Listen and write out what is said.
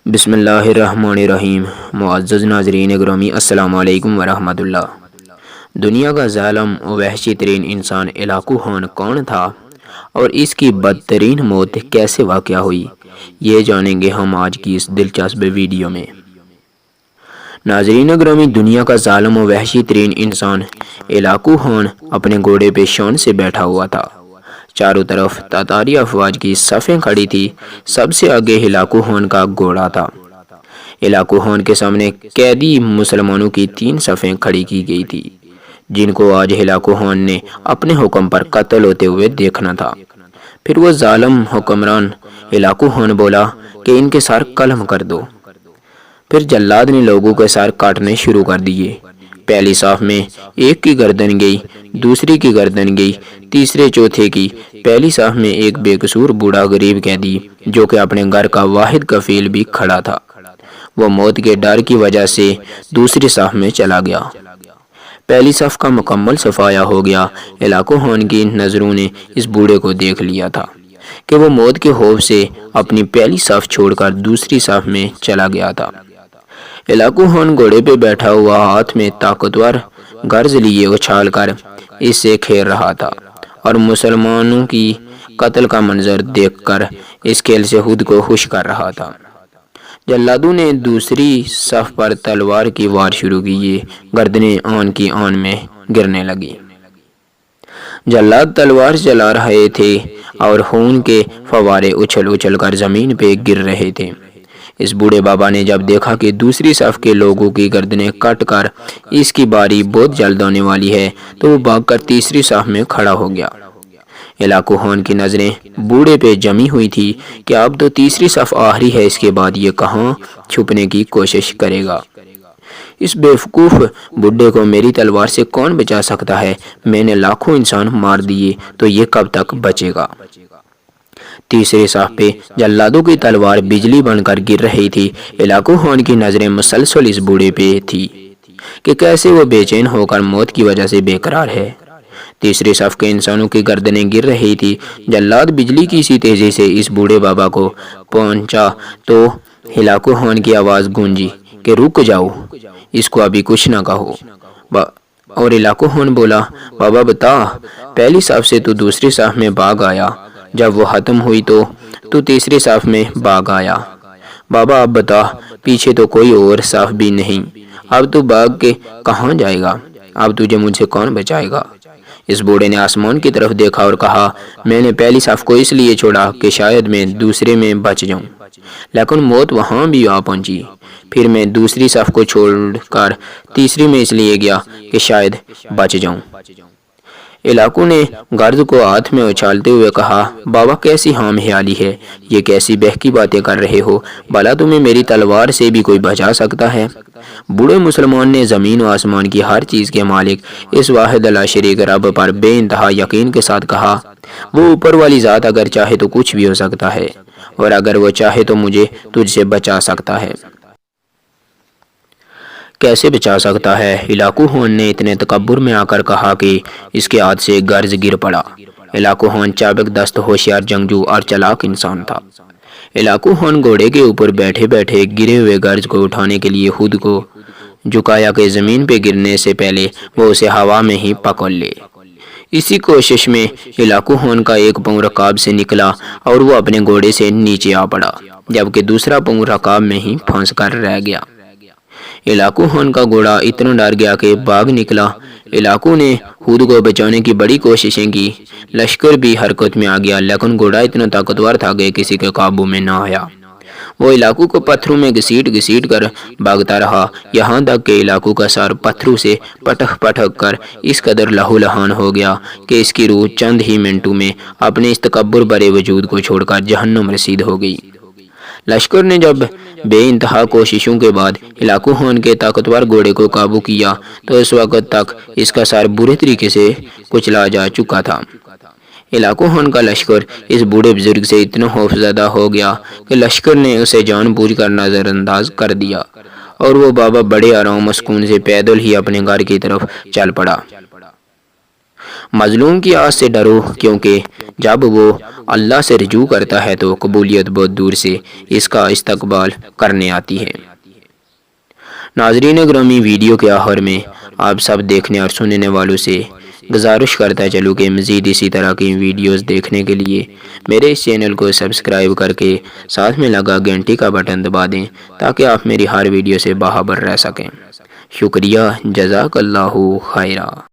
بسم اللہ الرحمن الرحیم۔ معزز ناظرین گرامی، السلام علیکم ورحمۃ اللہ۔ دنیا کا ظالم و وحشی ترین انسان ہلاکو خان کون تھا اور اس کی بدترین موت کیسے واقع ہوئی، یہ جانیں گے ہم آج کی اس دلچسپ ویڈیو میں۔ ناظرین گرامی، دنیا کا ظالم و وحشی ترین انسان ہلاکو خان اپنے گھوڑے پہ شان سے بیٹھا ہوا تھا۔ چاروں طرف تاتاری افواج کی صفیں کھڑی تھی۔ سب سے آگے ہلاکو خان کا گھوڑا تھا۔ ہلاکو خان کے سامنے قیدی مسلمانوں کی 3 صفیں کھڑی کی گئی تھی، جن کو آج ہلاکو خان نے اپنے حکم پر قتل ہوتے ہوئے دیکھنا تھا۔ پھر وہ ظالم حکمران ہلاکو خان بولا کہ ان کے سر قلم کر دو۔ پھر جلاد نے لوگوں کے سر کاٹنے شروع کر دیے۔ پہلی صف میں ایک کی گردن گئی، دوسری کی گردن گئی، تیسرے چوتھے کی۔ پہلی صف میں ایک بے قصور بوڑھا غریب قیدی جو کہ اپنے گھر کا واحد کفیل بھی کھڑا تھا، وہ موت کے ڈر کی وجہ سے دوسری صف میں چلا گیا۔ پہلی صف کا مکمل صفایا ہو گیا۔ ہلاکو خان کی نظروں نے اس بوڑھے کو دیکھ لیا تھا کہ وہ موت کے خوف سے اپنی پہلی صف چھوڑ کر دوسری صف میں چلا گیا تھا۔ ہلاکو خان گھوڑے پہ بیٹھا ہوا ہاتھ میں طاقتور گرز لیے اچھال کر اس سے کھیل رہا تھا اور مسلمانوں کی قتل کا منظر دیکھ کر اس کھیل سے خود کو خوش کر رہا تھا۔ جلادوں نے دوسری صف پر تلوار کی وار شروع کی۔ یہ گردنیں آن کی آن میں گرنے لگی۔ جلاد تلوار چلا رہے تھے اور خون کے فوارے اچھل اچھل کر زمین پہ گر رہے تھے۔ اس بوڑھے بابا نے جب دیکھا کہ دوسری صف کے لوگوں کی گردنیں کٹ کر اس کی باری بہت جلد آنے والی ہے، تو وہ بھاگ کر تیسری صف میں کھڑا ہو گیا۔ ہلاکو خان کی نظریں بوڑھے پہ جمی ہوئی تھی کہ اب تو تیسری صف آخری ہے، اس کے بعد یہ کہاں چھپنے کی کوشش کرے گا۔ اس بیوقوف بڈھے کو میری تلوار سے کون بچا سکتا ہے؟ میں نے لاکھوں انسان مار دیے تو یہ کب تک بچے گا؟ تیسری صف پہ جلادوں کی تلوار بجلی بن کر گر رہی تھی۔ ہلاکو خان کی نظریں مسلسل اس بوڑھے پہ تھی کہ کیسے وہ بے چین ہو کر موت کی وجہ سے بے قرار ہے۔ تیسری صف کے انسانوں کی گردنیں گر رہی تھی۔ جلاد بجلی کی سی تیزی سے اس بوڑھے بابا کو پہنچا تو ہلاکو خان کی آواز گونجی کہ رک جاؤ، اس کو ابھی کچھ نہ کہو۔ اور ہلاکو خان بولا، بابا بتا، پہلی صف سے تو دوسری صف میں بھاگ آیا، جب وہ ختم ہوئی تو تیسری صف میں بھاگ آیا۔ بابا اب بتا، پیچھے تو کوئی اور صف بھی نہیں، اب تو بھاگ کے کہاں جائے گا؟ اب تجھے مجھ سے کون بچائے گا؟ اس بوڑھے نے آسمان کی طرف دیکھا اور کہا، میں نے پہلی صف کو اس لیے چھوڑا کہ شاید میں دوسرے میں بچ جاؤں، لیکن موت وہاں بھی آ پہنچی۔ پھر میں دوسری صف کو چھوڑ کر تیسری میں اس لیے گیا کہ شاید بچ جاؤں۔ ہلاکو نے گرد کو ہاتھ میں اچھالتے ہوئے کہا، بابا کیسی ہام خیالی ہے، یہ کیسی بہکی باتیں کر رہے ہو؟ بھلا تمہیں میری تلوار سے بھی کوئی بچا سکتا ہے؟ بوڑھے مسلمان نے زمین و آسمان کی ہر چیز کے مالک اس واحد لا شریک رب پر بے انتہا یقین کے ساتھ کہا، وہ اوپر والی ذات اگر چاہے تو کچھ بھی ہو سکتا ہے، اور اگر وہ چاہے تو مجھے تجھ سے بچا سکتا ہے۔ کیسے بچا سکتا ہے؟ ہلاکو خان نے اتنے تکبر میں آ کر کہا کہ اس کے ہاتھ سے گرز گر پڑا۔ ہلاکو خان چابک دست، ہوشیار جنگجو اور چلاک انسان تھا۔ ہلاکو خان گھوڑے کے اوپر بیٹھے بیٹھے گرے ہوئے گرز کو اٹھانے کے لیے خود کو جھکایا کہ زمین پہ گرنے سے پہلے وہ اسے ہوا میں ہی پکڑ لے۔ اسی کوشش میں ہلاکو خان کا ایک پاؤں رکاب سے نکلا اور وہ اپنے گھوڑے سے نیچے آ پڑا، جبکہ دوسرا پاؤں رکاب میں ہی پھنس کر رہ گیا۔ ہلاکو خان کا گھوڑا اتنا ڈر گیا کہ بھاگ نکلا۔ ہلاکو نے خود کو بچانے کی بڑی کوششیں کی، لشکر بھی حرکت میں آ گیا، لیکن گھوڑا اتنا طاقتور تھا کہ کسی کے قابو میں نہ آیا۔ وہ ہلاکو کو پتھروں میں گھسیٹ گھسیٹ کر بھاگتا رہا، یہاں تک کہ ہلاکو کا سر پتھروں سے پٹک پٹک کر اس قدر لہو لہان ہو گیا کہ اس کی روح چند ہی منٹوں میں اپنے اس تکبر بھرے وجود کو چھوڑ کر جہنم رسید ہو گئی۔ لشکر نے جب بے انتہا کوششوں کے بعد ہلاکو خان کے طاقتور گھوڑے کو قابو کیا تو اس وقت تک اس کا سر برے طریقے سے کچلا جا چکا تھا۔ ہلاکو خان کا لشکر اس بوڑھے بزرگ سے اتنا خوف زدہ ہو گیا کہ لشکر نے اسے جان بوجھ کر نظر انداز کر دیا اور وہ بابا بڑے آرام و سکون سے پیدل ہی اپنے گھر کی طرف چل پڑا۔ مظلوم کی آواز سے ڈرو، کیونکہ جب وہ اللہ سے رجوع کرتا ہے تو قبولیت بہت دور سے اس کا استقبال کرنے آتی ہے۔ ناظرین گرامی، ویڈیو کے آخر میں آپ سب دیکھنے اور سننے والوں سے گزارش کرتا چلوں کہ مزید اسی طرح کی ویڈیوز دیکھنے کے لیے میرے اس چینل کو سبسکرائب کر کے ساتھ میں لگا گھنٹی کا بٹن دبا دیں تاکہ آپ میری ہر ویڈیو سے باخبر رہ سکیں۔ شکریہ، جزاک اللہ خیرہ۔